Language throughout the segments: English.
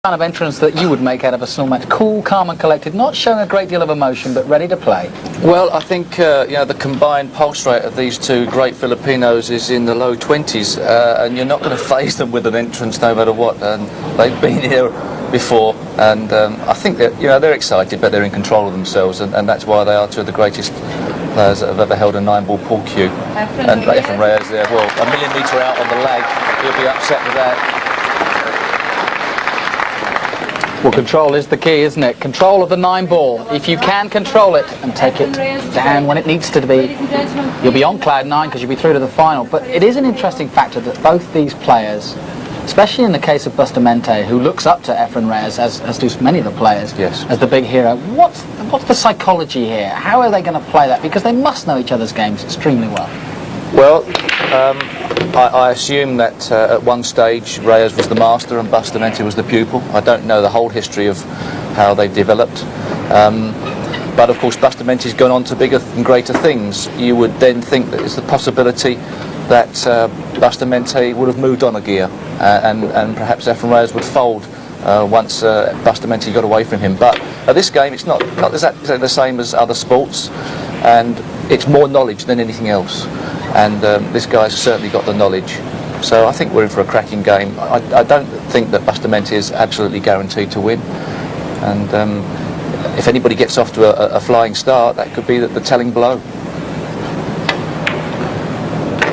Kind of entrance that you would make out of a snow match. Cool, calm and collected, not showing a great deal of emotion, but ready to play. Well, I think the combined pulse rate of these two great Filipinos is in the low 20s, and you're not going to faze them with an entrance no matter what. And they've been here before, and I think that they're excited, but they're in control of themselves, and that's why they are two of the greatest players that have ever held a 9-ball pool cue. And Efren Reyes there, well, a millimetre out on the lag, he'll be upset with that. Well, control is the key, isn't it? Control of the 9-ball. If you can control it and take it down when it needs to be, you'll be on cloud 9 because you'll be through to the final. But it is an interesting factor that both these players, especially in the case of Bustamante, who looks up to Efren Reyes, as do many of the players, yes, as the big hero. What's the psychology here? How are they going to play that? Because they must know each other's games extremely well. Well, I assume that at one stage Reyes was the master and Bustamante was the pupil. I don't know the whole history of how they developed, but of course Bustamante's gone on to bigger and greater things. You would then think that there's the possibility that Bustamante would have moved on a gear, and perhaps Efren Reyes would fold once Bustamante got away from him. But at this game it's not exactly the same as other sports, and it's more knowledge than anything else. And this guy's certainly got the knowledge. So I think we're in for a cracking game. I don't think that Bustamante is absolutely guaranteed to win. And if anybody gets off to a flying start, that could be the telling blow.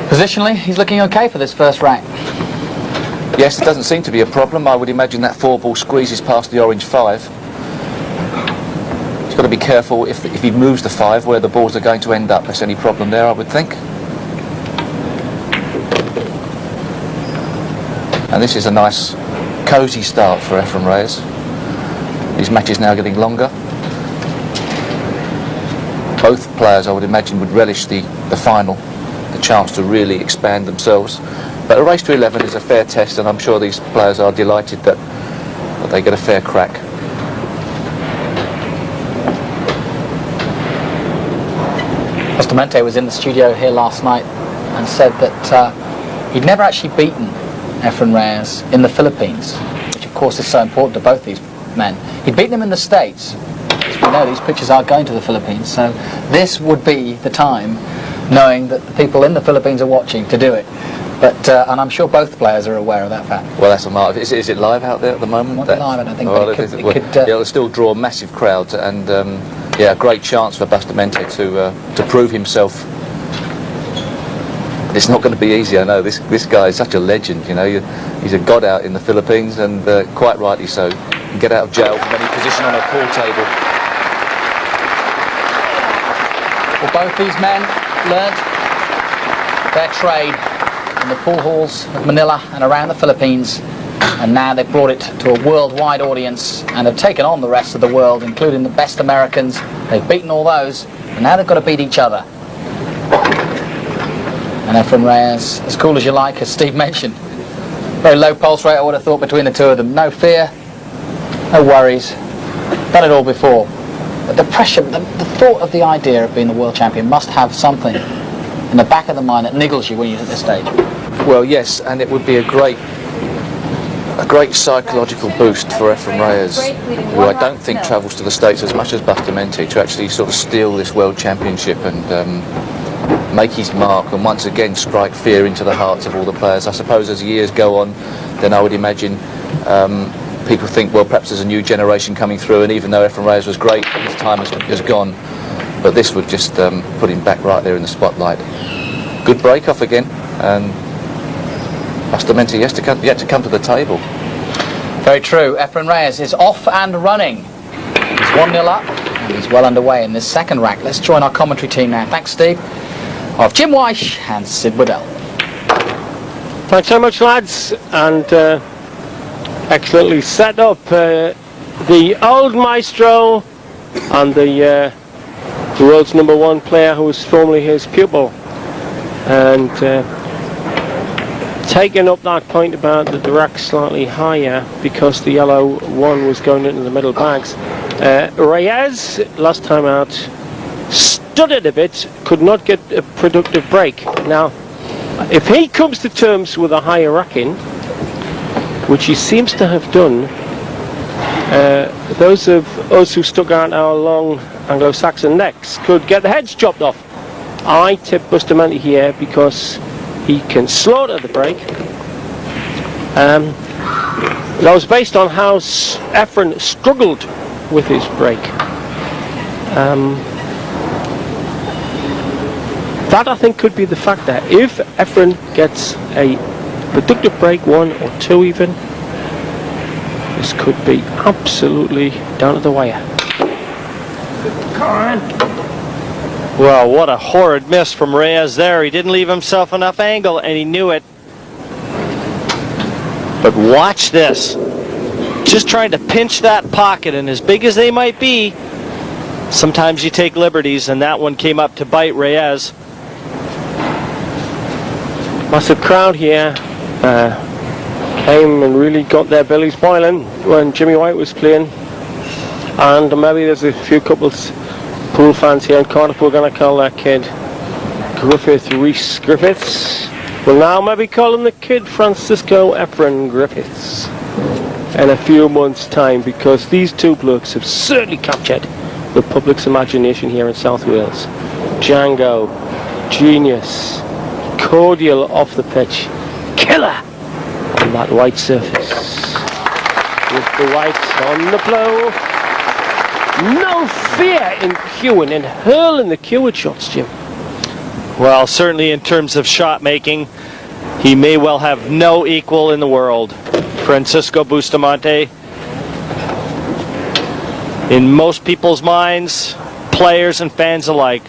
Positionally, he's looking okay for this first rack. Yes, it doesn't seem to be a problem. I would imagine that 4-ball squeezes past the orange 5. He's got to be careful if he moves the 5 where the balls are going to end up. That's any problem there, I would think. And this is a nice, cosy start for Efren Reyes. His match is now getting longer. Both players, I would imagine, would relish the final, the chance to really expand themselves. But a race to 11 is a fair test, and I'm sure these players are delighted that they get a fair crack. Bustamante was in the studio here last night and said that he'd never actually beaten Efren Reyes in the Philippines, which of course is so important to both these men. He'd beaten him in the States. As we know, these pitchers are going to the Philippines, so this would be the time, knowing that the people in the Philippines are watching, to do it. But and I'm sure both players are aware of that fact. Well, that's a mark. Is it live out there at the moment? Not live, I don't think. Well, but it'll still draw massive crowds, and yeah, a great chance for Bustamante to prove himself. It's not going to be easy, I know. This guy is such a legend, He's a god out in the Philippines, and quite rightly so. He can get out of jail from any position on a pool table. Well, both these men learnt their trade in the pool halls of Manila and around the Philippines, and now they've brought it to a worldwide audience and have taken on the rest of the world, including the best Americans. They've beaten all those, and now they've got to beat each other. And Efren Reyes, as cool as you like, as Steve mentioned. Very low pulse rate, I would have thought, between the two of them. No fear, no worries. Done it all before. But the pressure, the thought of the idea of being the world champion must have something in the back of the mind that niggles you when you're at this stage. Well, yes, and it would be a great psychological boost for Efren Reyes, who I don't think travels to the States as much as Bustamante, to actually sort of steal this world championship and make his mark and once again strike fear into the hearts of all the players. I suppose as years go on, then I would imagine people think, well, perhaps there's a new generation coming through, and even though Efren Reyes was great, his time has gone. But this would just put him back right there in the spotlight. Good break-off again, and Bustamante yet to come to the table. Very true. Efren Reyes is off and running. He's 1-0 up, and he's well underway in this second rack. Let's join our commentary team now. Thanks, Steve. Of Jim Weish and Sid Wordl. Thanks so much, lads, and excellently set up. The old maestro and the world's #1 player who was formerly his pupil, and taking up that point about the rack slightly higher because the yellow one was going into the middle bags. Reyes, last time out, stuttered a bit, could not get a productive break. Now, if he comes to terms with a higher racking, which he seems to have done Those of us who stuck out our long Anglo-Saxon necks could get the heads chopped off. I tip Bustamante here because he can slaughter the break. That was based on how Efren struggled with his break. That I think could be the factor. If Efren gets a productive break, 1 or 2 even, this could be absolutely down to the wire. Well, what a horrid miss from Reyes there. He didn't leave himself enough angle, and he knew it. But watch this. Just trying to pinch that pocket, and as big as they might be, sometimes you take liberties, and that one came up to bite Reyes. Massive crowd here. Came and really got their bellies boiling when Jimmy White was playing. And maybe there's a few couples pool fans here in Cardiff. We're going to call that kid Rhys Griffiths. We'll now maybe call him the kid Francisco Efren Griffiths in a few months' time, because these two blokes have certainly captured the public's imagination here in South Wales. Django, genius, cordial off the pitch, killer on that white surface. With the white on the blow. No fear in queuing and hurling the queued shots, Jim. Well, certainly in terms of shot making, he may well have no equal in the world. Francisco Bustamante, in most people's minds, players and fans alike,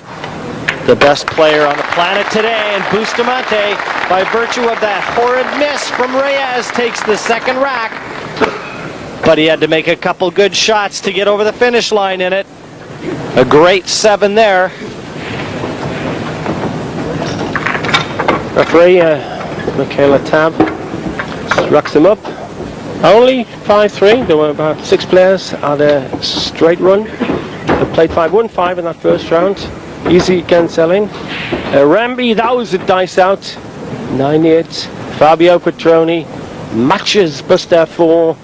the best player on the planet today. And Bustamante, by virtue of that horrid miss from Reyes, takes the second rack. But he had to make a couple good shots to get over the finish line in it. A great 7 there. Referee Michaela Tab racks them up. Only 5-3. There were about 6 players at a straight run. They played 5-1-5 in that first round. Easy against Ellen. Ramby, that was a dice out. 9-8. Fabio Petroni matches Buster 4.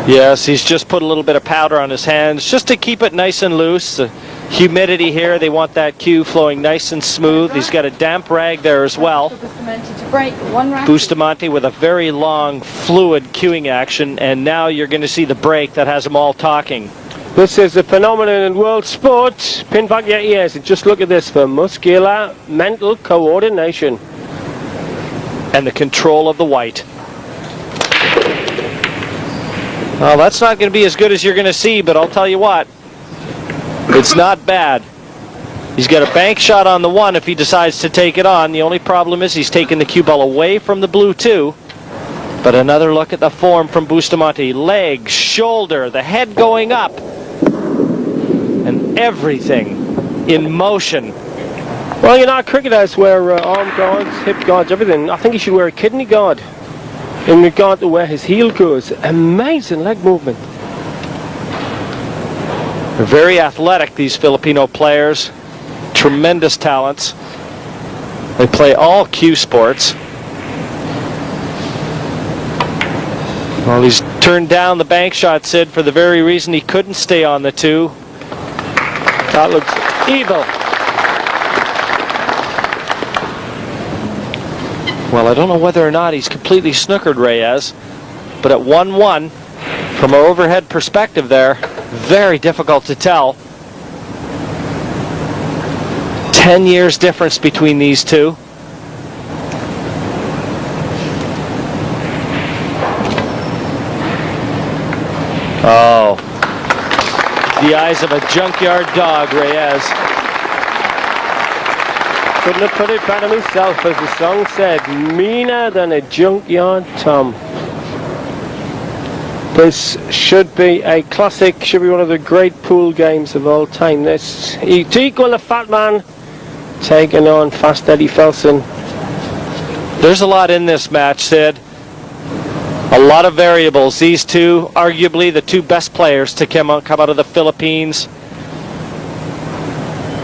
Yes, he's just put a little bit of powder on his hands just to keep it nice and loose. The humidity here, they want that cue flowing nice and smooth. He's got a damp rag there as well. Bustamante with a very long, fluid cueing action, and now you're going to see the break that has them all talking. This is a phenomenon in world sport. Pin back your ears and just look at this for muscular mental coordination. And the control of the white. Well, that's not going to be as good as you're going to see, but I'll tell you what, it's not bad. He's got a bank shot on the 1 if he decides to take it on. The only problem is he's taking the cue ball away from the blue 2. But another look at the form from Bustamante. Leg, shoulder, the head going up. And everything in motion. Well, you know, cricketers wear arm guards, hip guards, everything. I think he should wear a kidney guard in regard to where his heel goes. Amazing leg movement. They're very athletic, these Filipino players. Tremendous talents. They play all cue sports. Well, he's turned down the bank shot, Sid, for the very reason he couldn't stay on the 2. That looks evil. Well, I don't know whether or not he's completely snookered Reyes, but at 1-1, from an overhead perspective there, very difficult to tell. 10 years difference between these two. Oh, the eyes of a junkyard dog, Reyes. Couldn't have put it better myself, as the song said, meaner than a junkyard Tom. This should be a classic, should be one of the great pool games of all time. This, to equal the Fat Man, taking on Fast Eddie Felson. There's a lot in this match, Sid. A lot of variables. These two, arguably the 2 best players to come out of the Philippines.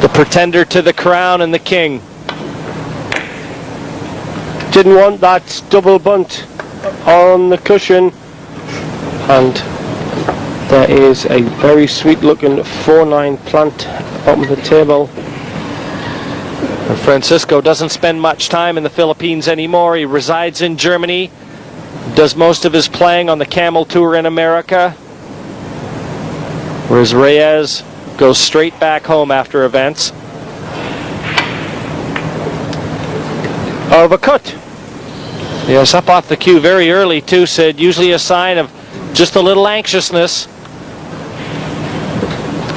The pretender to the crown and the king. Didn't want that double bunt on the cushion. And there is a very sweet looking 4-9 plant at the bottom of the table. And Francisco doesn't spend much time in the Philippines anymore. He resides in Germany, does most of his playing on the Camel Tour in America, whereas Reyes goes straight back home after events. Overcut. Yes, up off the cue very early too, Sid. Usually a sign of just a little anxiousness.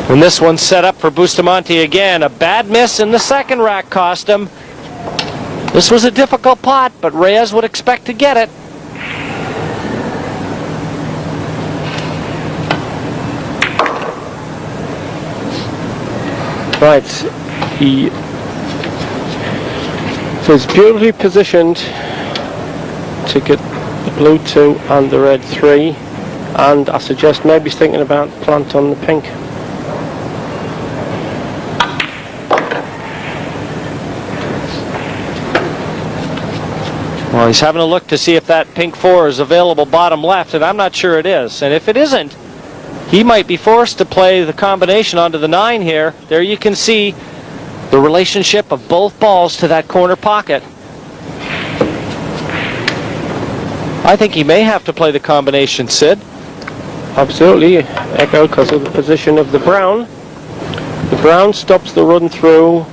And this one's set up for Bustamante again. A bad miss in the second rack cost him. This was a difficult pot, but Reyes would expect to get it. Right, he is beautifully positioned to get the blue 2 and the red 3, and I suggest maybe he's thinking about plant on the pink. Well, he's having a look to see if that pink 4 is available bottom left, and I'm not sure it is. And if it isn't, he might be forced to play the combination onto the 9 here. There you can see the relationship of both balls to that corner pocket. I think he may have to play the combination, Sid. Absolutely, Echo, because of the position of the brown. The brown stops the run through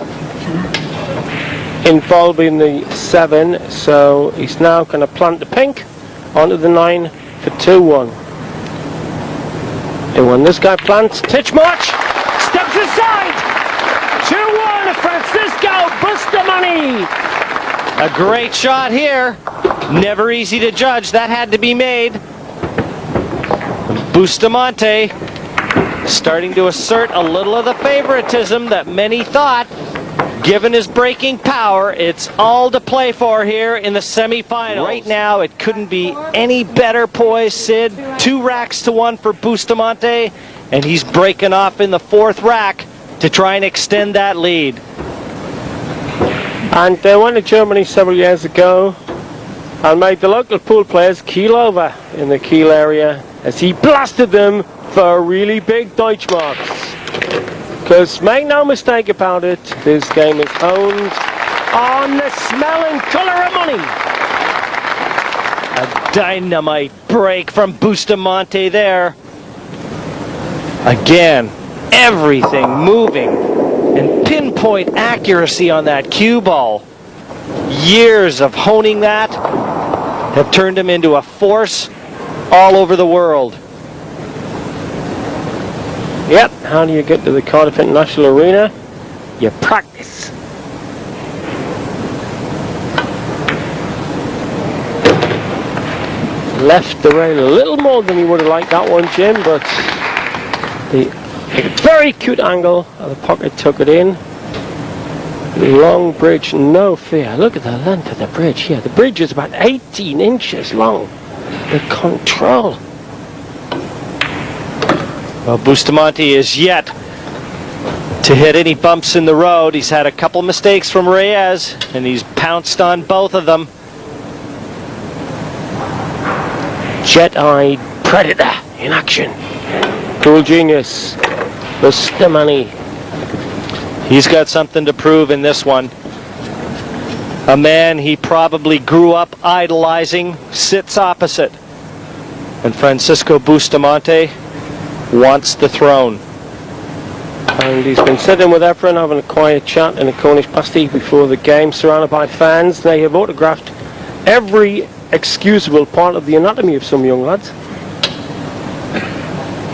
involving the 7, so he's now going to plant the pink onto the 9 for 2-1. And when this guy plants, Titchmarch steps aside. 2-1, Francisco Bustamante. A great shot here. Never easy to judge. That had to be made. Bustamante starting to assert a little of the favoritism that many thought. Given his breaking power, it's all to play for here in the semifinals. Right now, it couldn't be any better poised, Sid. 2 racks to 1 for Bustamante, and he's breaking off in the 4th rack to try and extend that lead. And they went to Germany several years ago and made the local pool players keel over in the Kiel area as he blasted them for really big Deutschmarks. Because make no mistake about it, this game is owned on the smell and colour of money. A dynamite break from Bustamante there. Again, everything moving and pinpoint accuracy on that cue ball. Years of honing that have turned him into a force all over the world. Yep, how do you get to the Cardiff International Arena? You practice. Left the rail a little more than you would have liked that one, Jim, but the very cute angle of the pocket took it in. Long bridge, no fear. Look at the length of the bridge here. The bridge is about 18 inches long. The control. Well, Bustamante is yet to hit any bumps in the road. He's had a couple mistakes from Reyes, and he's pounced on both of them. Jet-eyed predator in action. Cool genius. Bustamante. He's got something to prove in this one. A man he probably grew up idolizing sits opposite. And Francisco Bustamante wants the throne. And he's been sitting with Efren having a quiet chat in a Cornish pasty before the game, surrounded by fans. They have autographed every excusable part of the anatomy of some young lads.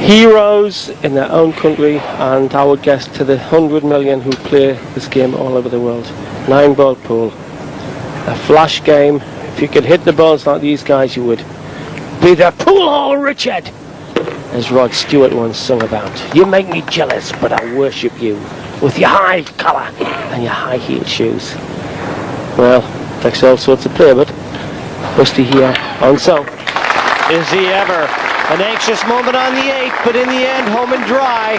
Heroes in their own country, and I would guess to the 100 million who play this game all over the world. 9-ball pool. A flash game. If you could hit the balls like these guys, you would be the pool hall Richard, as Rod Stewart once sung about. You make me jealous, but I worship you with your high collar and your high heel shoes. Well, takes all sorts of play, but Busty here on so. Is he ever? An anxious moment on the 8th, but in the end, home and dry.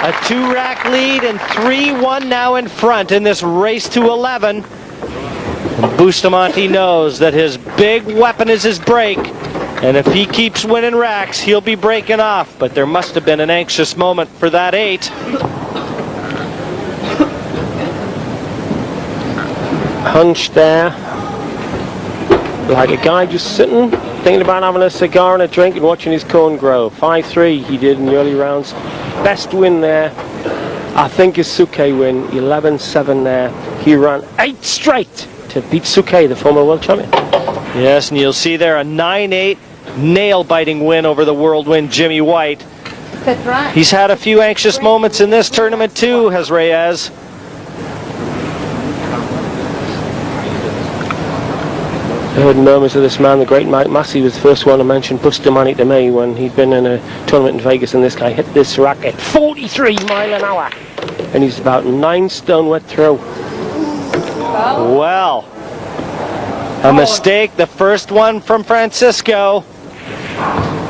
A 2-rack lead and 3-1 now in front in this race to 11. And Bustamante knows that his big weapon is his break. And if he keeps winning racks, he'll be breaking off. But there must have been an anxious moment for that 8. Hunched there, like a guy just sitting, thinking about having a cigar and a drink and watching his corn grow. 5-3 he did in the early rounds. Best win there, I think, is Suke win. 11-7 there. He ran 8 straight to beat Suke, the former world champion. Yes, and you'll see there a 9-8 nail-biting win over the world win Jimmy White. He's had a few anxious moments in this tournament too, has Reyes. I heard murmurs of this man, the great Mike Massey was the first one to mention Bustamante to me when he'd been in a tournament in Vegas, and this guy hit this rack at 43 miles an hour. And he's about 9 stone wet through. Well, a mistake, the first one from Francisco.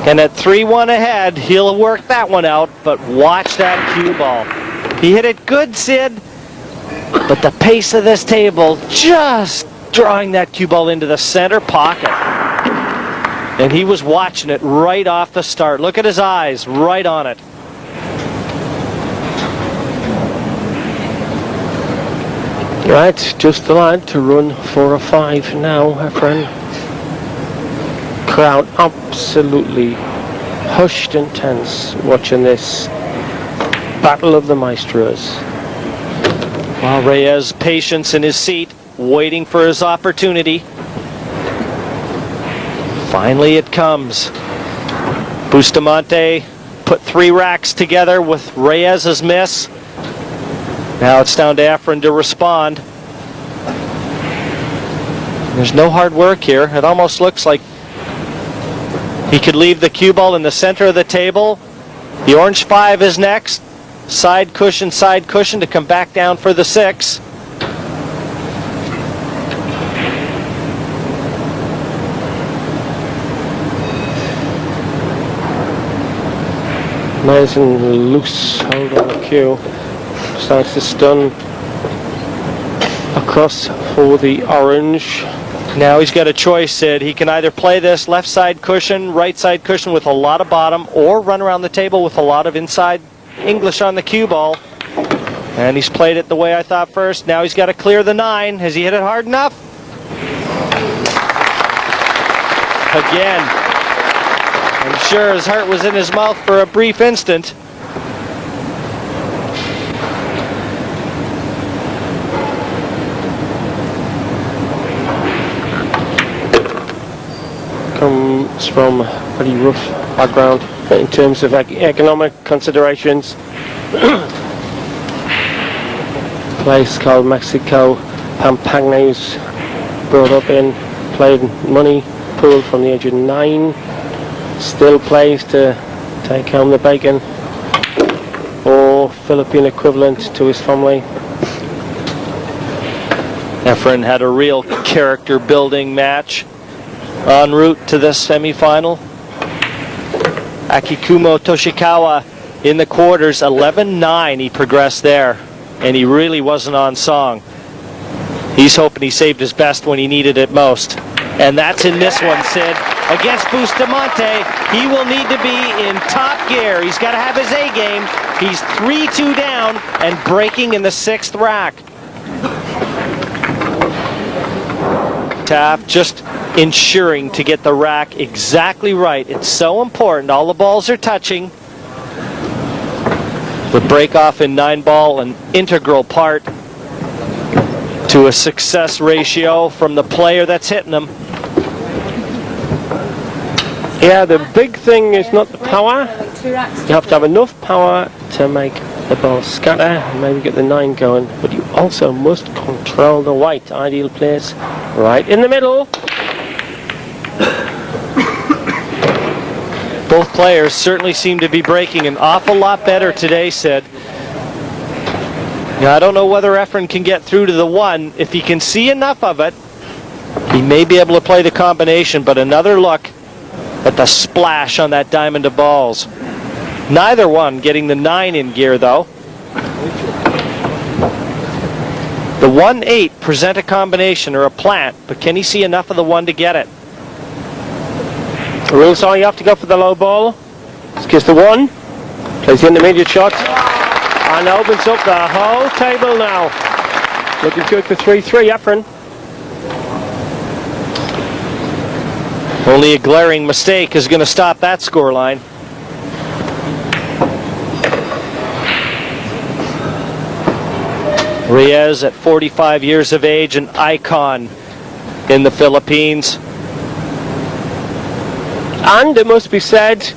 And at 3-1 ahead, he'll work that one out, but watch that cue ball. He hit it good, Sid, but the pace of this table just drawing that cue ball into the center pocket. And he was watching it right off the start. Look at his eyes, right on it. Right, just the lad to run 4 or 5 now, Efren. Crowd absolutely hushed and tense watching this battle of the maestros. Well, Reyes' patience in his seat, waiting for his opportunity. Finally it comes. Bustamante put 3 racks together with Reyes' miss. Now it's down to Efren to respond. There's no hard work here. It almost looks like he could leave the cue ball in the center of the table. The orange 5 is next. Side cushion to come back down for the 6. Nice and loose hold on the cue. Starts to stun across for the orange. Now he's got a choice, Sid. He can either play this left side cushion, right side cushion with a lot of bottom, or run around the table with a lot of inside English on the cue ball. And he's played it the way I thought first. Now he's got to clear the 9. Has he hit it hard enough? Again. I'm sure his heart was in his mouth for a brief instant. Comes from a pretty rough background in terms of economic considerations. Place called Mexico, Pampagnes, brought up in, played money pool from the age of 9, still plays to take home the bacon, or Philippine equivalent to his family. Efren had a real character building match en route to this semi-final. Akikumo Toshikawa in the quarters, 11-9 he progressed there, and he really wasn't on song. He's hoping he saved his best when he needed it most. And that's in this one, Sid. Against Bustamante, he will need to be in top gear. He's got to have his A game. He's 3-2 down and breaking in the 6th rack. Taft just ensuring to get the rack exactly right. It's so important. All the balls are touching. The break off in 9-ball, an integral part to a success ratio from the player that's hitting them. Yeah, the big thing is not the power. You have to have enough power to make the ball scatter and maybe get the 9 going, but you also must control the white. Ideal place right in the middle. Both players certainly seem to be breaking an awful lot better today, Sid. Now, I don't know whether Efren can get through to the 1. If he can see enough of it, he may be able to play the combination, but another look at the splash on that diamond of balls. Neither one getting the 9 in gear, though. The 1-8 present a combination or a plant, but can he see enough of the 1 to get it? The rules are you have to go for the low ball. It's just the one. Plays the intermediate shot. And opens up the whole table now. Looking good for 3-3, Efren. Only a glaring mistake is going to stop that scoreline. Reyes, at 45 years of age, an icon in the Philippines. And it must be said,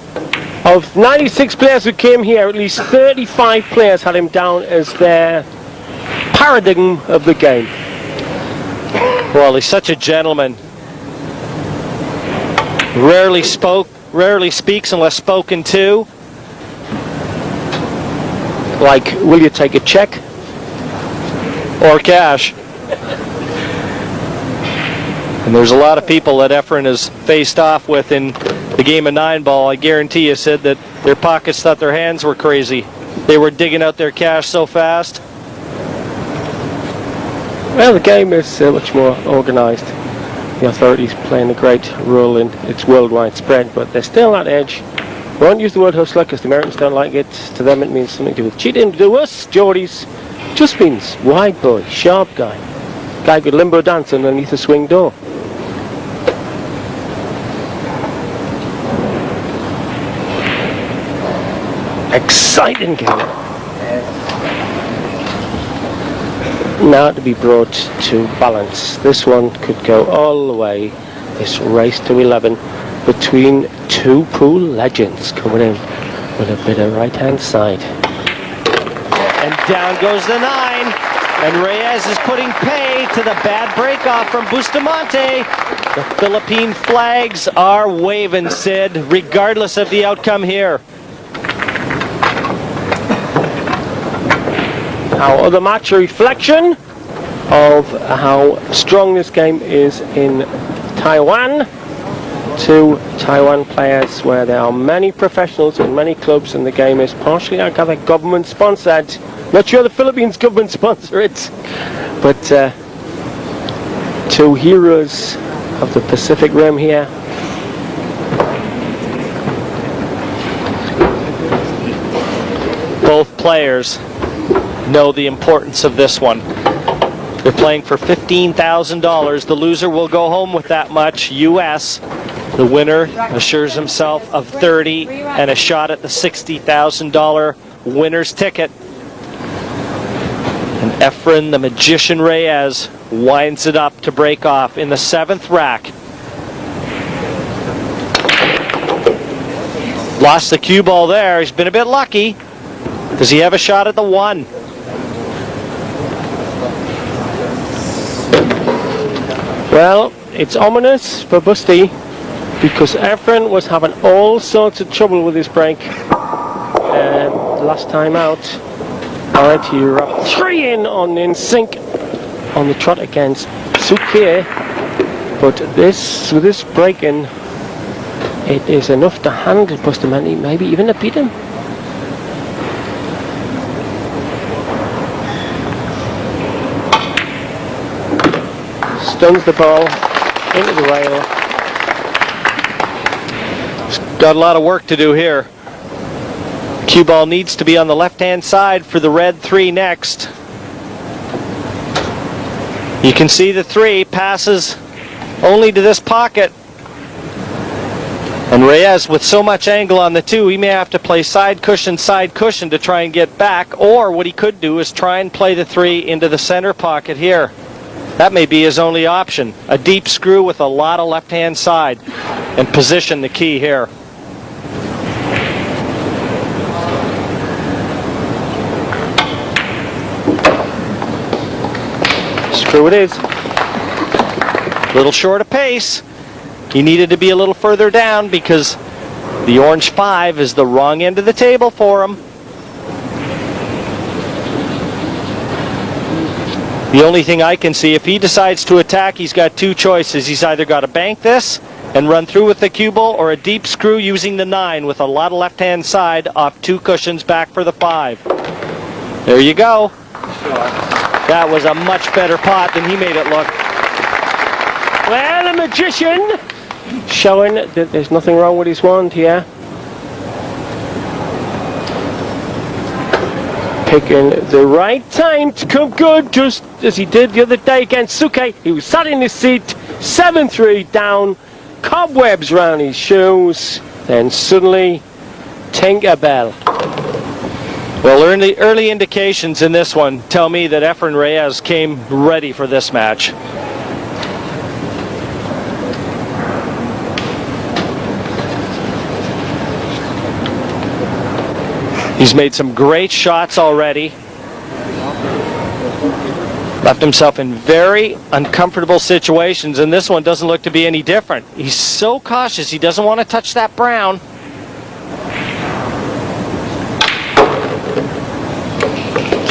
of 96 players who came here, at least 35 players had him down as their paradigm of the game. Well, he's such a gentleman. Rarely speaks unless spoken to. Like, will you take a check? Or cash. And there's a lot of people that Efren has faced off with in the game of 9-ball. I guarantee you said that their pockets thought their hands were crazy. They were digging out their cash so fast. Well, the game is much more organised. The authorities playing a great role in its worldwide spread, but there's still that edge. We won't use the word hustler because the Americans don't like it. To them it means something to do with cheating. To us, Geordies, just means wide boy, sharp guy. Guy could limbo dance underneath a swing door. Exciting game. Now to be brought to balance. This one could go all the way. This race to 11 between two pool legends coming in with a bit of right-hand side. And down goes the 9. And Reyes is putting pay to the bad break-off from Bustamante. The Philippine flags are waving, Sid, regardless of the outcome here. Our other match, a reflection of how strong this game is in Taiwan. Two Taiwan players where there are many professionals in many clubs, and the game is partially, I gather, government sponsored. Not sure the Philippines government sponsor it, but two heroes of the Pacific Rim here. Both players know the importance of this one. They're playing for $15,000. The loser will go home with that much US. The winner assures himself of 30 and a shot at the $60,000 winner's ticket. And Efren, the Magician Reyes, winds it up to break off in the 7th rack. Lost the cue ball there. He's been a bit lucky. Does he have a shot at the 1? Well, it's ominous for Busty because Efren was having all sorts of trouble with his break last time out. Alright, he wrapped 3 in sync on the trot against Sukir, but with this break in, it is enough to handle Bustamante, maybe even to beat him. Stuns the ball into the rail. Got a lot of work to do here. Cue ball needs to be on the left-hand side for the red 3 next. You can see the 3 passes only to this pocket. And Reyes, with so much angle on the 2, he may have to play side cushion to try and get back. Or what he could do is try and play the 3 into the center pocket here. That may be his only option. A deep screw with a lot of left-hand side. And position the key here. Screw it is. Little short of pace. He needed to be a little further down because the orange 5 is the wrong end of the table for him. The only thing I can see, if he decides to attack, he's got 2 choices. He's either got to bank this and run through with the cue ball, or a deep screw using the 9 with a lot of left-hand side off 2 cushions back for the 5. There you go. That was a much better pot than he made it look. Well, the Magician showing that there's nothing wrong with his wand here. Picking the right time to come good, just as he did the other day against Suke. He was sat in his seat, 7-3 down, cobwebs round his shoes, then suddenly Tinkerbell. Well, early indications in this one tell me that Efren Reyes came ready for this match. He's made some great shots already. Left himself in very uncomfortable situations, and this one doesn't look to be any different. He's so cautious, he doesn't want to touch that brown.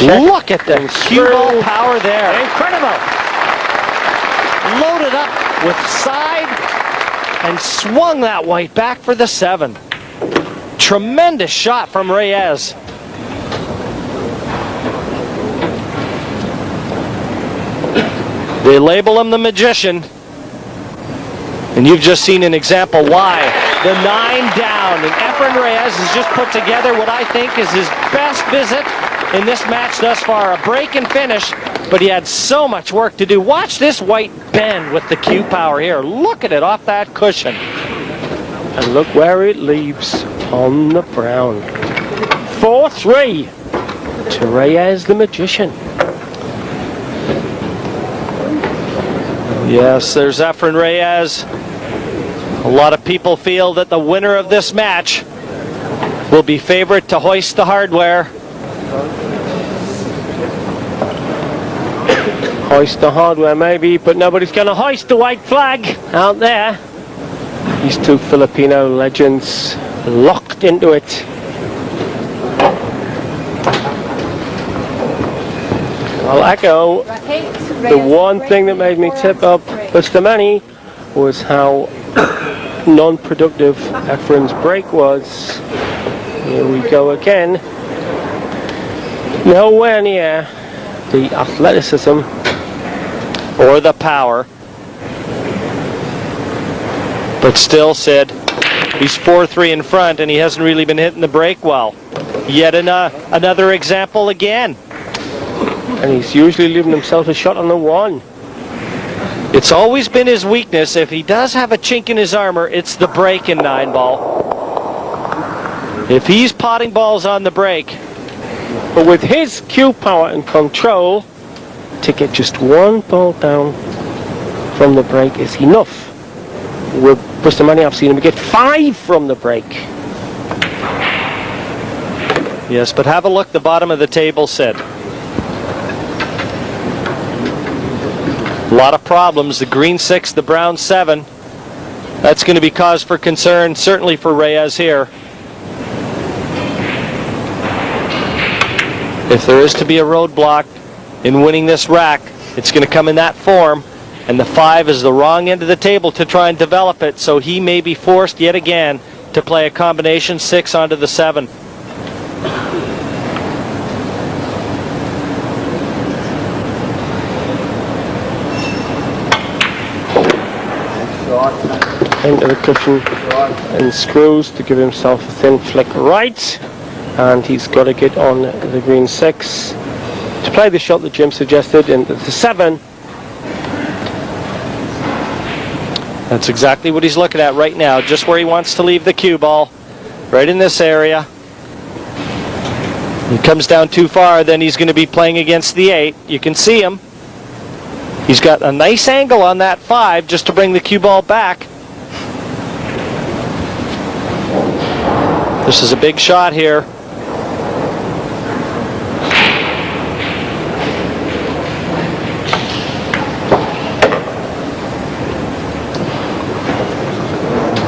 Look at the cue ball power there. Incredible. Loaded up with side and swung that white back for the 7. Tremendous shot from Reyes. They label him the magician, and you've just seen an example why. The 9 down, and Efren Reyes has just put together what I think is his best visit in this match thus far. A break and finish, but he had so much work to do. Watch this white bend with the cue power here. Look at it off that cushion. And look where it leaves on the brown. 4-3 to Reyes the magician. Yes, there's Efren Reyes. A lot of people feel that the winner of this match will be favored to hoist the hardware. Hoist the hardware maybe, but nobody's going to hoist the white flag out there. These two Filipino legends locked into it. I'll echo, the one thing that made me tip up Bustamante was how non-productive Efren's break was. Here we go again. Nowhere near the athleticism or the power. But still, Sid, he's 4-3 in front, and he hasn't really been hitting the break well. Yet another example again. And he's usually leaving himself a shot on the 1. It's always been his weakness. If he does have a chink in his armor, it's the break in 9-ball. If he's potting balls on the break. But with his cue power and control, to get just 1 ball down from the break is enough. With Bustamante, I've seen him get 5 from the break. Yes, but have a look at the bottom of the table, Sid. A lot of problems. The green 6, the brown 7. That's going to be cause for concern, certainly for Reyes here. If there is to be a roadblock in winning this rack, it's going to come in that form. And the 5 is the wrong end of the table to try and develop it, so he may be forced yet again to play a combination 6 onto the 7. Into the cushion and screws to give himself a thin flick right, and he's got to get on the green 6 to play the shot that Jim suggested into the 7. That's exactly what he's looking at right now, just where he wants to leave the cue ball, right in this area. He comes down too far, then he's going to be playing against the 8. You can see him. He's got a nice angle on that 5 just to bring the cue ball back. This is a big shot here.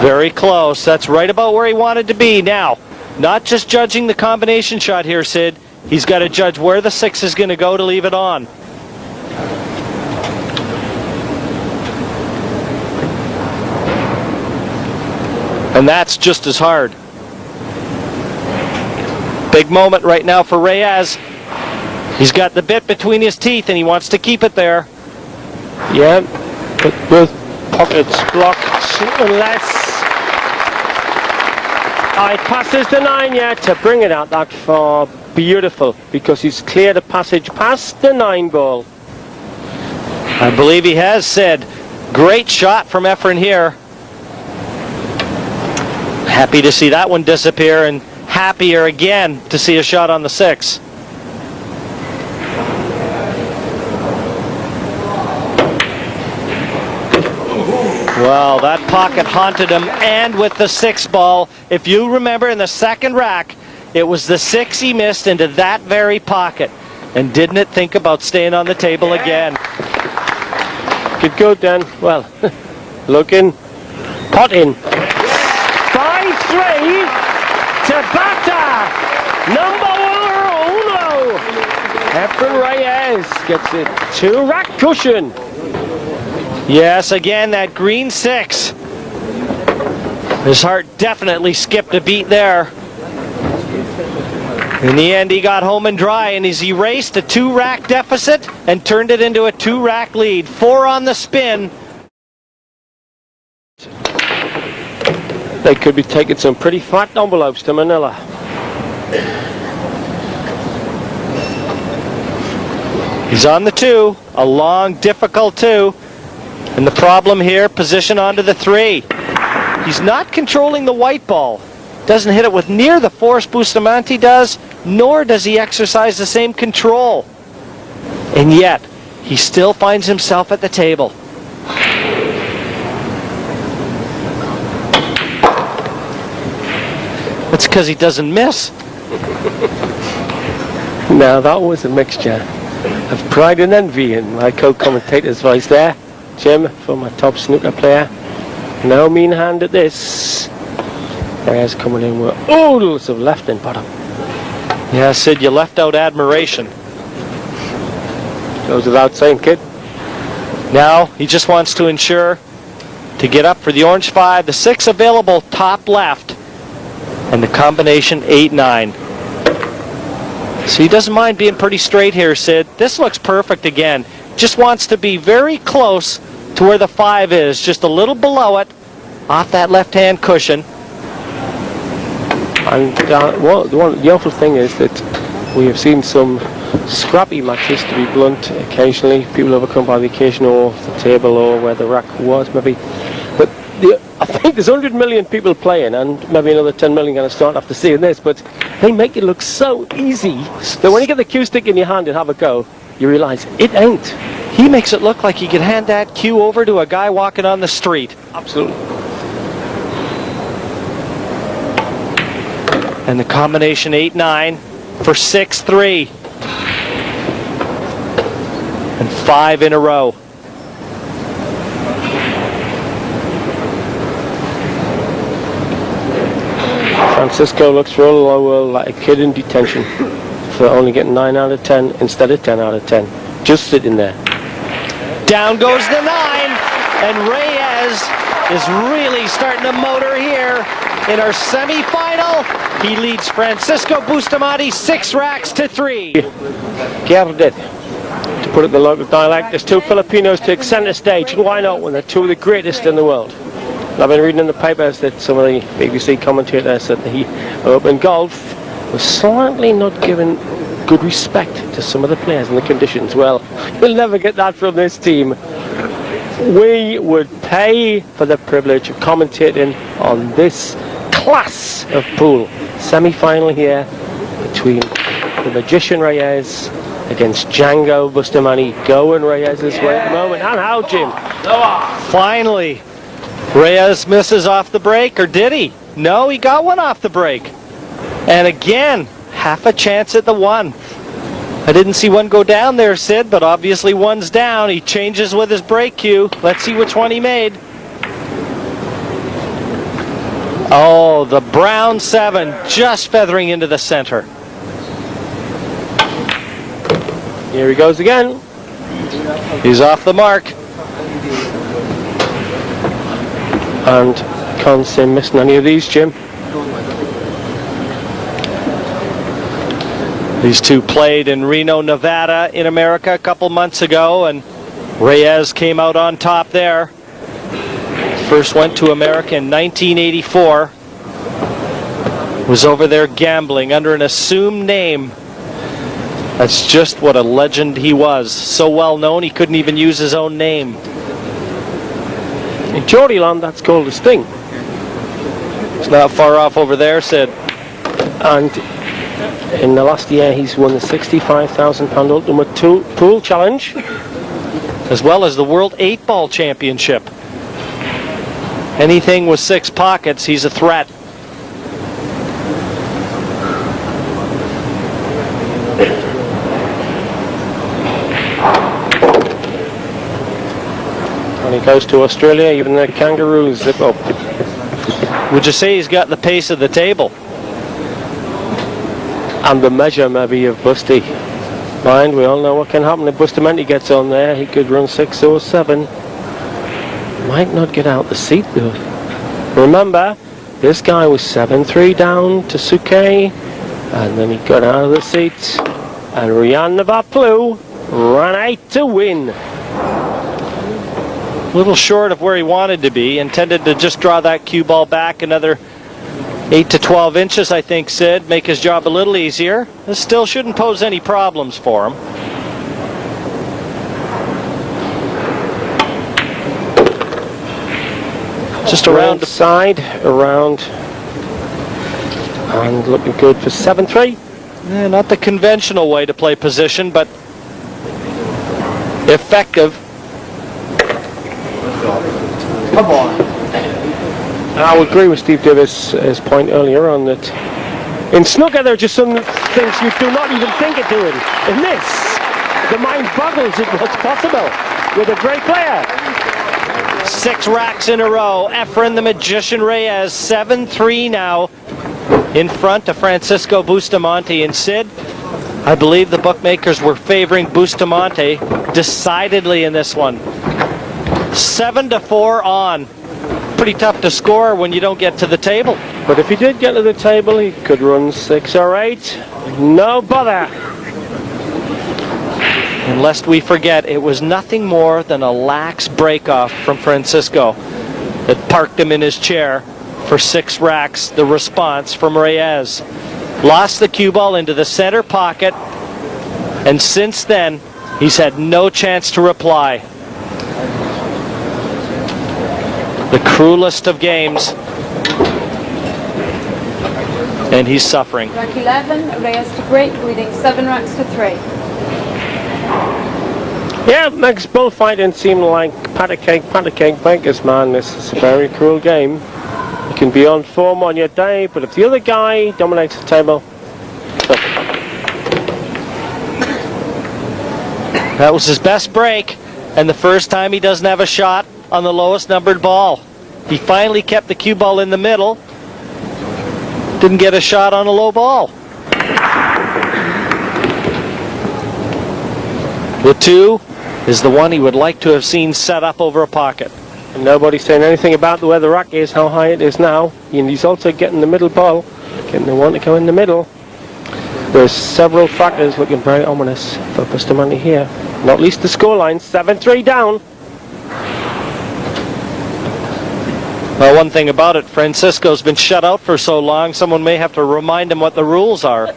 Very close. That's right about where he wanted to be. Now, not just judging the combination shot here, Sid. He's got to judge where the 6 is going to go to leave it on. And that's just as hard. Big moment right now for Reyes. He's got the bit between his teeth and he wants to keep it there. Yeah, but with pockets blocked. unless I passes the 9 yet to bring it out that far. Beautiful, because he's cleared a passage past the 9 ball. I believe he has said, great shot from Efren here. Happy to see that one disappear, and happier again to see a shot on the 6. Well, that pocket haunted him, and with the 6 ball, if you remember in the second rack, it was the 6 he missed into that very pocket, and didn't it think about staying on the table again. Good go, Dan. Well, looking, pot in. 5-3 to batter. Number 1 uno. Efren Reyes gets it to rack cushion. Yes, again, that green 6. His heart definitely skipped a beat there. In the end, he got home and dry, and he's erased a 2-rack deficit and turned it into a 2-rack lead. 4 on the spin. They could be taking some pretty fat envelopes to Manila. He's on the 2, a long, difficult 2. And the problem here, position onto the 3. He's not controlling the white ball. Doesn't hit it with near the force Bustamante does, nor does he exercise the same control. And yet, he still finds himself at the table. That's because he doesn't miss. Now that was a mixture of pride and envy in my co-commentator's voice there. Jim, for my top snooker player. No mean hand at this. Reyes coming in with oodles of left and bottom. Yeah, Sid, you left out admiration. Goes without saying, kid. Now he just wants to ensure to get up for the orange 5, the 6 available top left, and the combination 8-9. So he doesn't mind being pretty straight here, Sid. This looks perfect again. Just wants to be very close to where the 5 is, just a little below it, off that left-hand cushion. And the awful thing is that we have seen some scrappy matches, to be blunt. Occasionally, people overcome by the occasional off the table or where the rack was, maybe. But I think there's 100 million people playing, and maybe another 10 million going to start after seeing this. But they make it look so easy that when you get the cue stick in your hand and have a go, you realise it ain't. He makes it look like he could hand that cue over to a guy walking on the street. Absolutely. And the combination 8-9 for 6-3. And 5 in a row. Francisco looks for all the world like a kid in detention for only getting 9 out of 10 instead of 10 out of 10. Just sitting there. Down goes the 9, and Reyes is really starting to motor here in our semi-final. He leads Francisco Bustamante 6 racks to 3. Gerded. To put it in the local dialect, there's 2 Filipinos take center stage, and why not when they're 2 of the greatest in the world? And I've been reading in the papers that some of the BBC commentators said the Open Golf was slightly not given good respect to some of the players and the conditions. Well, you'll never get that from this team. We would pay for the privilege of commentating on this class of pool. Semi-final here between the Magician Reyes against Django Bustamante. Going Reyes' way at the moment. And how, Jim? Finally, Reyes misses off the break, or did he? No, he got one off the break. And again, half a chance at the 1. I didn't see one go down there, Sid, but obviously one's down. He changes with his break cue. Let's see which one he made. Oh, the brown 7 just feathering into the center. Here he goes again. He's off the mark. And can't say missing any of these, Jim. These 2 played in Reno, Nevada in America a couple months ago, and Reyes came out on top there. first went to America in 1984. Was over there gambling under an assumed name. That's just what a legend he was. So well known he couldn't even use his own name. In Geordieland, that's called a sting. It's not far off over there, Sid. And in the last year, he's won the £65,000 Ultimate Pool Challenge, as well as the World 8-Ball Championship. Anything with 6 pockets, he's a threat. And he goes to Australia, even the Kangaroos zip up. Would you say he's got the pace of the table? And the measure, maybe, of Busty. Mind, we all know what can happen if Bustamante gets on there. He could run 6 or 7. Might not get out the seat, though. Remember, this guy was 7-3 down to Suke, and then he got out of the seat. And Ryan Navaplu ran 8 to win. A little short of where he wanted to be. Intended to just draw that cue ball back another 8 to 12 inches, I think, Sid. Make his job a little easier. This still shouldn't pose any problems for him. Just around the side, around, and looking good for 7-3. Not the conventional way to play position, but effective. Come on. I would agree with Steve Davis' point earlier on that in snooker there are just some things you do not even think of doing. In this, the mind boggles at what's possible with a great player. 6 racks in a row. Efren the Magician Reyes, 7-3 now in front of Francisco Bustamante. And Sid, I believe the bookmakers were favoring Bustamante decidedly in this one. 7-4 on. Pretty tough to score when you don't get to the table. But if he did get to the table, he could run 6 or 8. No bother. And lest we forget, it was nothing more than a lax break-off from Francisco that parked him in his chair for 6 racks. The response from Reyes. Lost the cue ball into the center pocket, and since then, he's had no chance to reply. The cruelest of games, and he's suffering. Rack 11, Reyes to break, leading 7 racks to 3. Yeah, it makes bullfighting seem like pat a cake, Vegas, man. This is a very cruel game. You can be on form on your day, but if the other guy dominates the table, that was his best break, and the first time he doesn't have a shot on the lowest numbered ball. He finally kept the cue ball in the middle. Didn't get a shot on a low ball. The 2 is the one he would like to have seen set up over a pocket. and nobody's saying anything about where the rack is, how high it is now. And he's also getting the middle ball, getting the one to go in the middle. There's several factors looking very ominous for Bustamante here. Not least the scoreline, 7-3 down. Well, one thing about it, Francisco's been shut out for so long, someone may have to remind him what the rules are.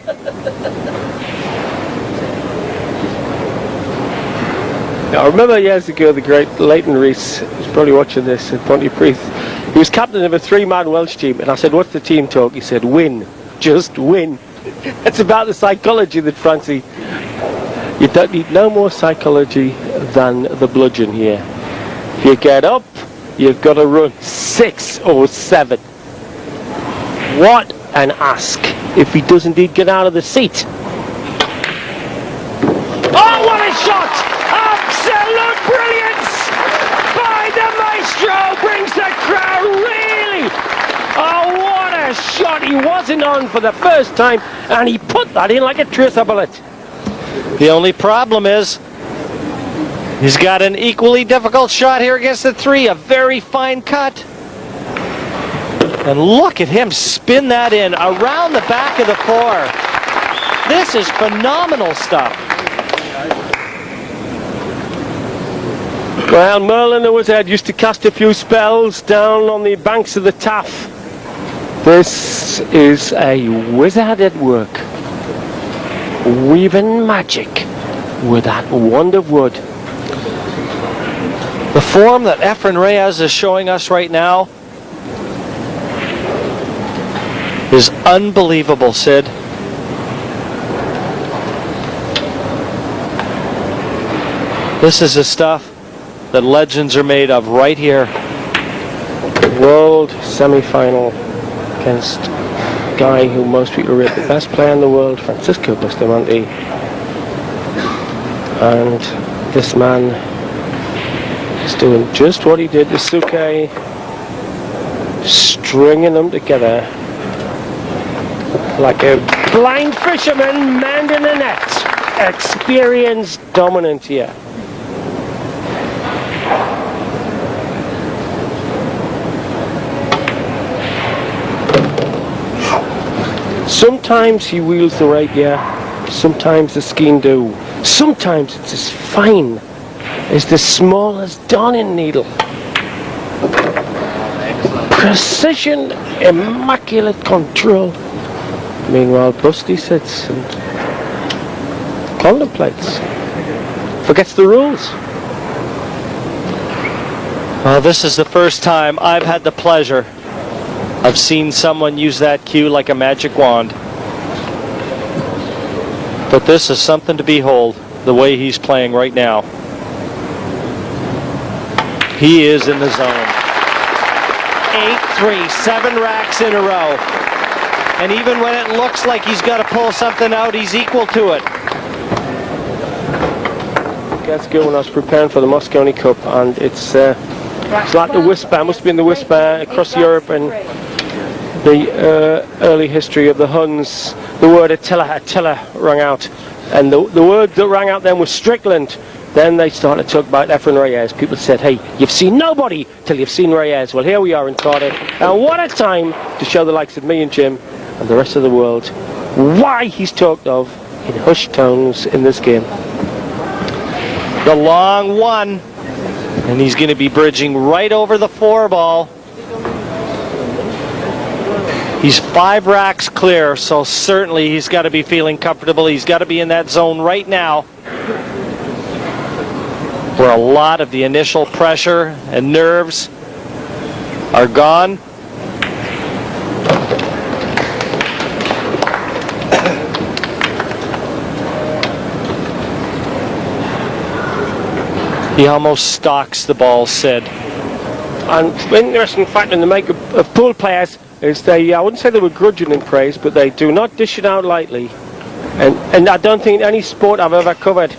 Now, I remember years ago the great Leighton Rees was probably watching this in Pontypridd. He was captain of a 3-man Welsh team, and I said, "What's the team talk?" He said, "Win, just win." It's about the psychology that Francie. You don't need no more psychology than the bludgeon here. If you get up, you've got to run 6 or 7. What an ask if he does indeed get out of the seat. Oh, what a shot! Absolute brilliance by the maestro, brings the crowd really. Oh, what a shot! He wasn't on for the first time, and he put that in like a tracer bullet. The only problem is he's got an equally difficult shot here against the 3, a very fine cut. And look at him spin that in around the back of the 4. This is phenomenal stuff. Well, Merlin the Wizard used to cast a few spells down on the banks of the Taff. This is a wizard at work, weaving magic with that wand of wood. The form that Efren Reyes is showing us right now is unbelievable, Sid. This is the stuff that legends are made of right here. World semi-final against a guy who most people rate the best player in the world, Francisco Bustamante. And this man is doing just what he did to Suke, stringing them together like a blind fisherman mending a net. Experienced dominant here. Sometimes he wields the rapier, sometimes the skein do. Sometimes it's as fine as the smallest darning needle. Precision, immaculate control. Meanwhile, Busty sits and contemplates, forgets the rules. Well, this is the first time I've had the pleasure of seeing someone use that cue like a magic wand. But this is something to behold, the way he's playing right now. He is in the zone. 8-3, 7 racks in a row. And even when it looks like he's got to pull something out, he's equal to it. Gets good when I was preparing for the Moscone Cup, and it's like the whisper, must have been the whisper across Europe and the early history of the Huns. The word Attila rang out, and the word that rang out then was Strickland. Then they started to talk about Efren Reyes. People said, hey, you've seen nobody till you've seen Reyes. Well, here we are in Cardiff, and what a time to show the likes of me and Jim and the rest of the world why he's talked of in hushed tones in this game. The long one, and he's going to be bridging right over the 4 ball. He's 5 racks clear, so certainly he's got to be feeling comfortable. He's got to be in that zone right now, where a lot of the initial pressure and nerves are gone. He almost stalks the ball, Sid. And interesting fact in the makeup of pool players is they, I wouldn't say they were grudging in praise, but they do not dish it out lightly. And I don't think any sport I've ever covered,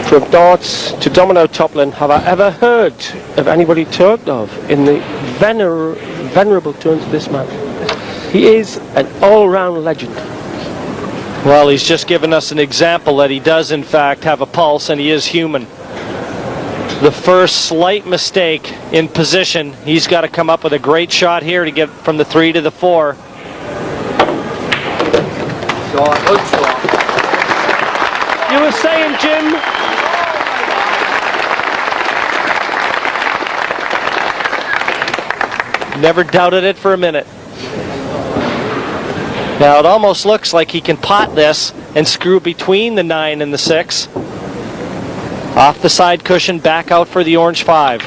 from darts to domino toppling, have I ever heard of anybody talked of in the venerable terms of this man. He is an all-round legend. Well, he's just given us an example that he does in fact have a pulse, and he is human. The first slight mistake in position, he's got to come up with a great shot here to get from the 3 to the 4. You were saying, Jim, never doubted it for a minute. Now it almost looks like he can pot this and screw between the 9 and the 6. Off the side cushion, back out for the orange 5.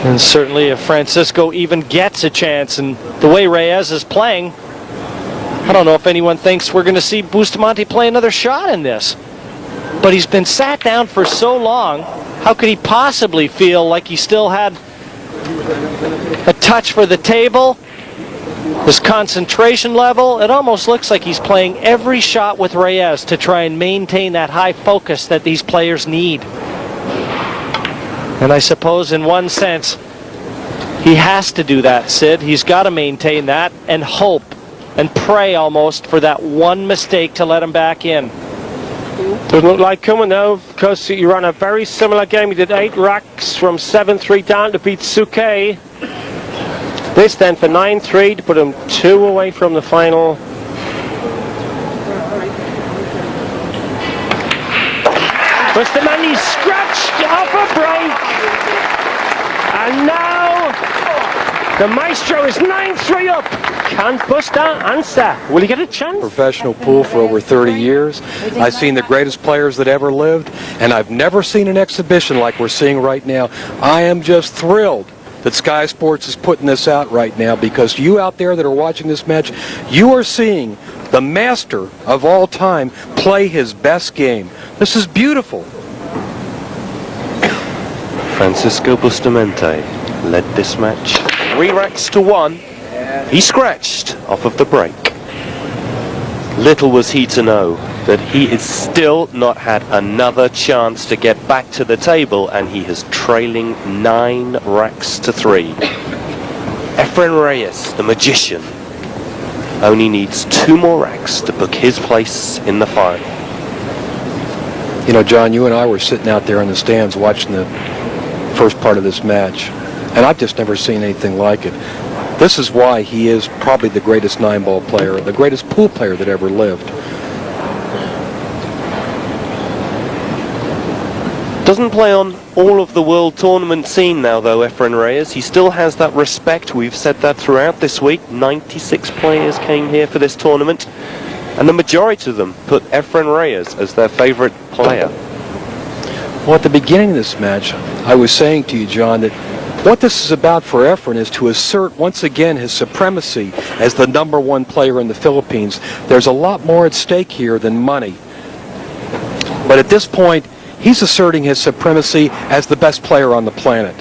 And certainly if Francisco even gets a chance, and the way Reyes is playing, I don't know if anyone thinks we're going to see Bustamante play another shot in this. But he's been sat down for so long, how could he possibly feel like he still had a touch for the table, his concentration level? It almost looks like he's playing every shot with Reyes to try and maintain that high focus that these players need. And I suppose in one sense, he has to do that, Sid. He's got to maintain that and hope and pray almost for that one mistake to let him back in. doesn't look like coming though, because he ran a very similar game. He did 8 racks from 7-3 down to beat Suke. This then for 9-3 to put him 2 away from the final. Bustamante scratched off a break. And now the maestro is 9-3 up. Can Busta answer? Will he get a chance? Professional pool for over 30 years. I've seen the greatest players that ever lived, and I've never seen an exhibition like we're seeing right now. I am just thrilled that Sky Sports is putting this out right now, because you out there that are watching this match, you are seeing the master of all time play his best game. This is beautiful. Francisco Bustamante led this match 3 racks to 1. He scratched off of the break. Little was he to know that he is still not had another chance to get back to the table, and he is trailing 9 racks to 3. Efren Reyes, the magician, only needs 2 more racks to book his place in the final. You know, John, you and I were sitting out there in the stands watching the first part of this match, and I've just never seen anything like it. This is why he is probably the greatest 9-ball player, the greatest pool player that ever lived. Doesn't play on all of the world tournament scene now, though, Efren Reyes. He still has that respect. We've said that throughout this week. 96 players came here for this tournament, and the majority of them put Efren Reyes as their favorite player. Well, at the beginning of this match, I was saying to you, John, that what this is about for Efren is to assert once again his supremacy as the #1 player in the Philippines. There's a lot more at stake here than money. But at this point, he's asserting his supremacy as the best player on the planet.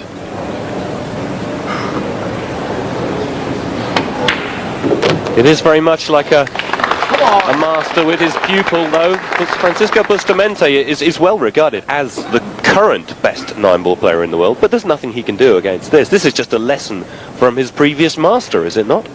It is very much like a master with his pupil, though. Francisco Bustamante is well regarded as the current best 9-ball player in the world, but there's nothing he can do against this. This is just a lesson from his previous master, is it not?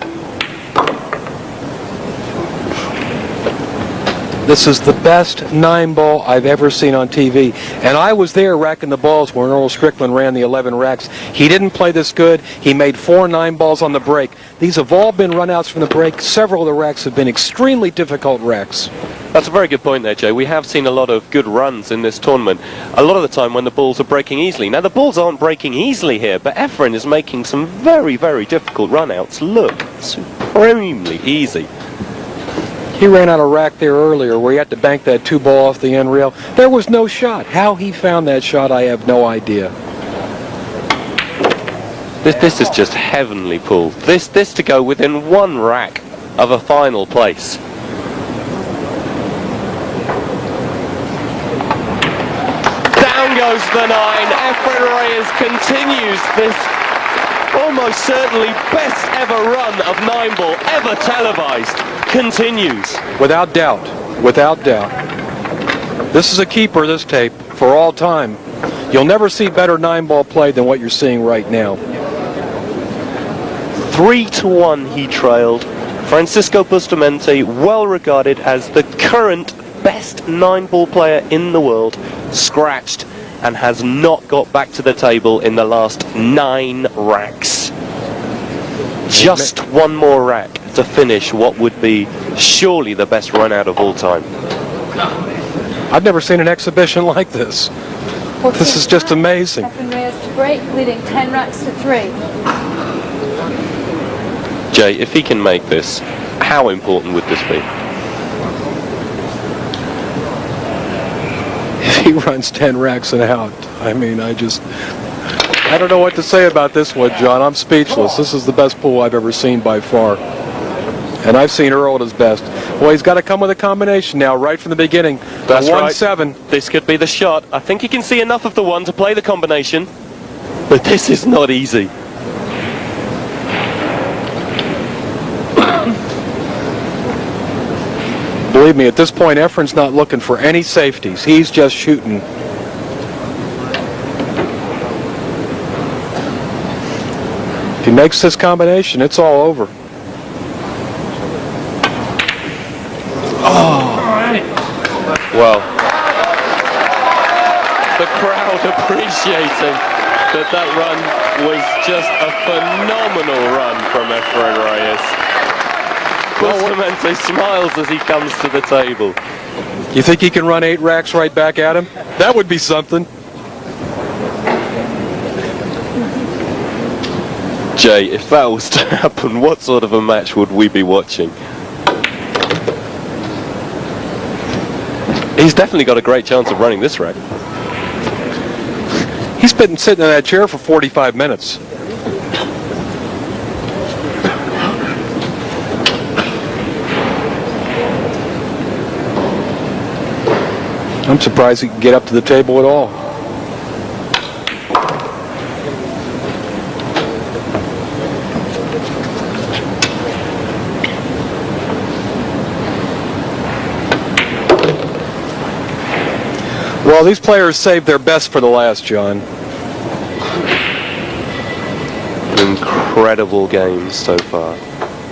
This is the best 9-ball I've ever seen on TV. And I was there racking the balls when Earl Strickland ran the 11 racks. He didn't play this good. He made 4 9-balls on the break. These have all been runouts from the break. Several of the racks have been extremely difficult racks. That's a very good point there, Jay. We have seen a lot of good runs in this tournament, a lot of the time when the balls are breaking easily. Now, the balls aren't breaking easily here, but Efren is making some very, very difficult runouts look supremely easy. He ran out a rack there earlier where he had to bank that 2-ball off the end rail. There was no shot. How he found that shot, I have no idea. This is just heavenly pool. This to go within 1 rack of a final place. Down goes the 9. Efren Reyes continues this almost certainly best ever run of 9-ball ever televised. Continues. Without doubt. Without doubt. This is a keeper, this tape, for all time. You'll never see better 9-ball play than what you're seeing right now. 3-1 he trailed. Francisco Bustamante, well regarded as the current best 9-ball player in the world, scratched and has not got back to the table in the last 9 racks. Just 1 more rack to finish what would be surely the best run out of all time. I've never seen an exhibition like this. This is just amazing. Efren Reyes to break, leading 10 racks to 3. Jay, if he can make this, how important would this be? If he runs 10 racks and out, I mean, I don't know what to say about this one, John. I'm speechless. This is the best pool I've ever seen by far. And I've seen Earl at his best. Well, he's got to come with a combination now, right from the beginning. That's the 1-7. Right. This could be the shot. I think he can see enough of the 1 to play the combination. But this is not easy. Believe me, at this point, Efren's not looking for any safeties. He's just shooting. If he makes this combination, it's all over. Well, the crowd appreciating that that run was just a phenomenal run from Efren Reyes. Bustamante smiles as he comes to the table. You think he can run 8 racks right back at him? That would be something. Jay, if that was to happen, what sort of a match would we be watching? He's definitely got a great chance of running this rack. He's been sitting in that chair for 45 minutes. I'm surprised he can get up to the table at all. Well, these players saved their best for the last, John. Incredible games so far.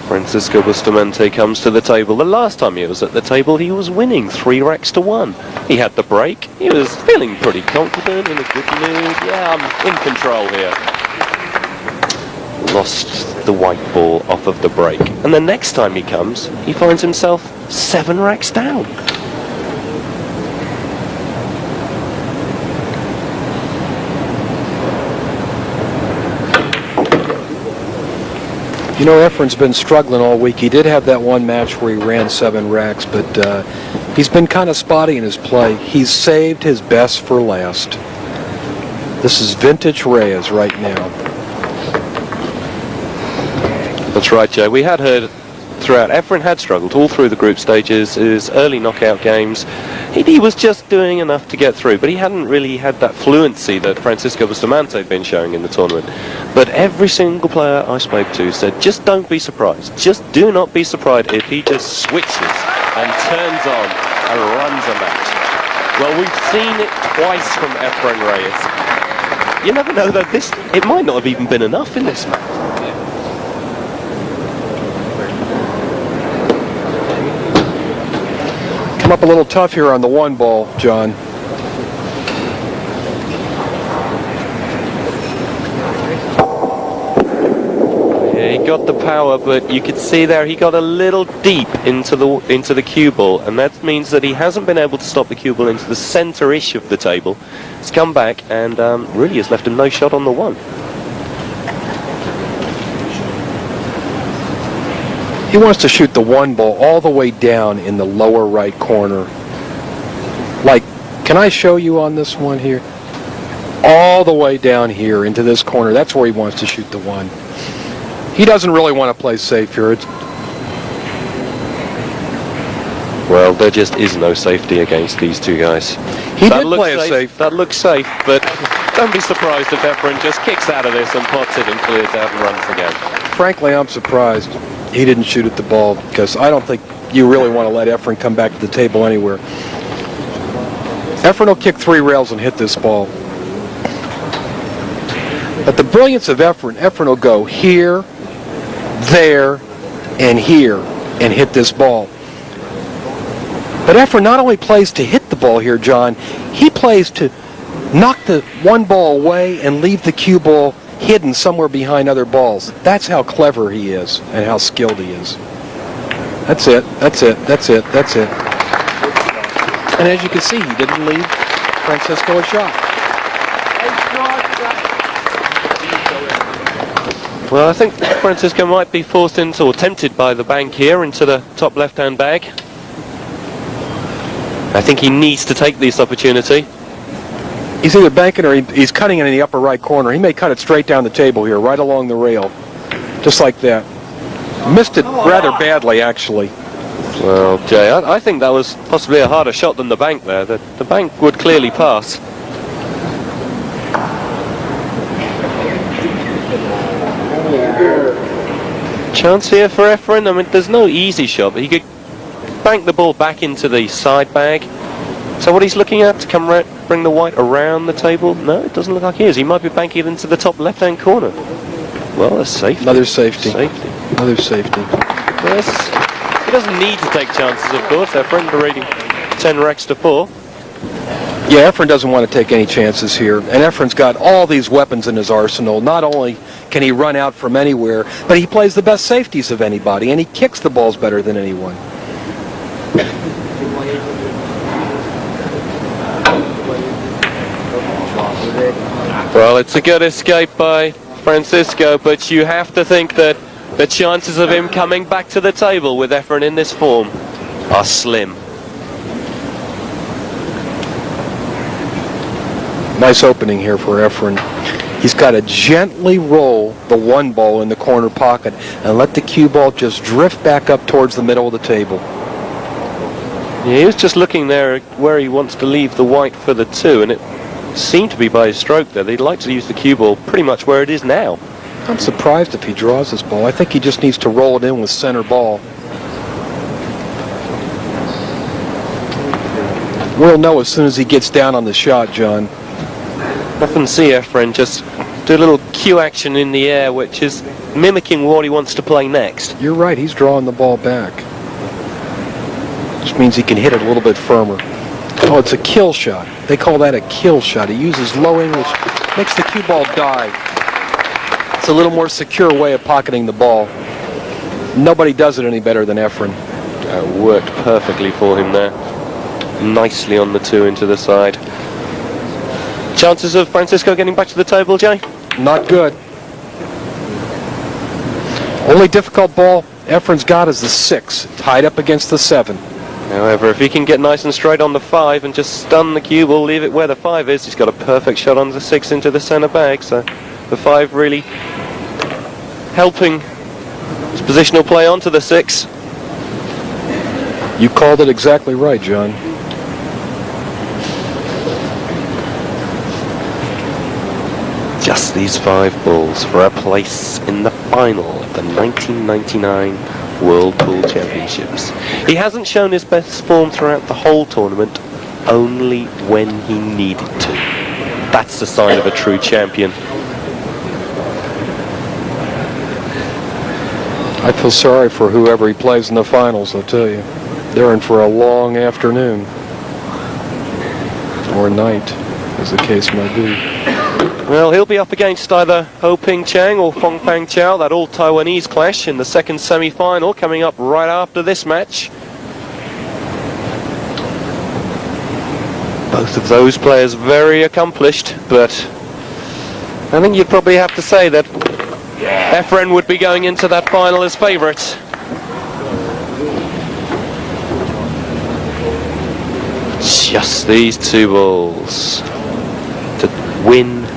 Francisco Bustamante comes to the table. The last time he was at the table, he was winning 3 racks to 1. He had the break. He was feeling pretty confident, in a good mood. Yeah, I'm in control here. Lost the white ball off of the break. And the next time he comes, he finds himself 7 racks down. You know, Efren's been struggling all week. He did have that one match where he ran 7 racks, but he's been kind of spotty in his play. He's saved his best for last. This is vintage Reyes right now. That's right, Joe. We had heard throughout, Efren had struggled all through the group stages, his early knockout games. He was just doing enough to get through, but he hadn't really had that fluency that Francisco Bustamante had been showing in the tournament. But every single player I spoke to said, just don't be surprised. Just do not be surprised if he just switches and turns on and runs a match. Well, we've seen it twice from Efren Reyes. You never know, though, it might not have even been enough in this match. Come up a little tough here on the 1 ball, John. Yeah, he got the power, but you could see there he got a little deep into the cue ball, and that means that he hasn't been able to stop the cue ball into the center-ish of the table. It's come back and really has left him no shot on the 1. He wants to shoot the 1 ball all the way down in the lower right corner. Like, can I show you on this one here? All the way down here into this corner. That's where he wants to shoot the 1. He doesn't really want to play safe here. Well, there just is no safety against these two guys. He did play it safe. That looks safe, but don't be surprised if Efren just kicks out of this and pots it and clears out and runs again. Frankly, I'm surprised he didn't shoot at the ball, because I don't think you really want to let Efren come back to the table anywhere. Efren will kick 3 rails and hit this ball. But the brilliance of Efren will go here, there, and here and hit this ball. But Efren not only plays to hit the ball here, John, he plays to knock the 1 ball away and leave the cue ball hidden somewhere behind other balls. That's how clever he is and how skilled he is. That's it. That's it. That's it. That's it. And as you can see, he didn't leave Francisco a shot. Well, I think Francisco might be forced into, or tempted by the bank here, into the top left-hand bag. I think he needs to take this opportunity. He's either banking or he's cutting it in the upper right corner. He may cut it straight down the table here, right along the rail. Just like that. Missed it rather badly, actually. Well, Jay, I think that was possibly a harder shot than the bank there. The bank would clearly pass. Chance here for Efren. I mean, there's no easy shot, but he could bank the ball back into the side bag. So what he's looking at, to come bring the white around the table? No, it doesn't look like he is. He might be banking it into the top left-hand corner. Well, that's safety. Another safety. Safety. Another safety. Yes. He doesn't need to take chances, of course. Efren already 10 racks to 4. Yeah, Efren doesn't want to take any chances here, and Efren's got all these weapons in his arsenal. Not only can he run out from anywhere, but he plays the best safeties of anybody, and he kicks the balls better than anyone. Well, it's a good escape by Francisco, but you have to think that the chances of him coming back to the table with Efren in this form are slim. Nice opening here for Efren. He's got to gently roll the one ball in the corner pocket and let the cue ball just drift back up towards the middle of the table. Yeah, he was just looking there where he wants to leave the white for the two, and it seemed to be by his stroke there. He'd like to use the cue ball pretty much where it is now. I'm surprised if he draws this ball. I think he just needs to roll it in with center ball. We'll know as soon as he gets down on the shot, John. Often see Efren just do a little cue action in the air, which is mimicking what he wants to play next. You're right, he's drawing the ball back. Just means he can hit it a little bit firmer. Oh, it's a kill shot. They call that a kill shot. He uses low English, makes the cue ball die. It's a little more secure way of pocketing the ball. Nobody does it any better than Efren. Worked perfectly for him there. Nicely on the two into the side. Chances of Francisco getting back to the table, Jay? Not good. Only difficult ball Efren's got is the 6, tied up against the 7. However, if he can get nice and straight on the 5 and just stun the cue ball, leave it where the 5 is, he's got a perfect shot on the 6 into the centre bag. So the 5 really helping his positional play onto the 6. You called it exactly right, John. Just these 5 balls for a place in the final of the 1999 World Pool Championships. He hasn't shown his best form throughout the whole tournament, only when he needed to. That's the sign of a true champion. I feel sorry for whoever he plays in the finals, I'll tell you. They're in for a long afternoon. Or night, as the case might be. Well, he'll be up against either Ho Ping Chang or Fong Pang Chao, that all-Taiwanese clash in the second semi-final coming up right after this match. Both of those players very accomplished, but I think you'd probably have to say that Efren would be going into that final as favourite. Just these 2 balls to win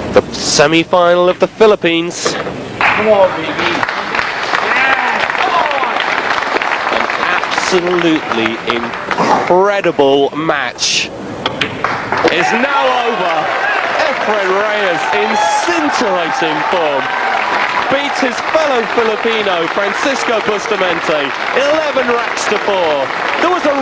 the semi-final of the Philippines. Come on, baby. An absolutely incredible match is now over. Efren Reyes in scintillating form beats his fellow Filipino Francisco Bustamante 11 racks to 4. There was a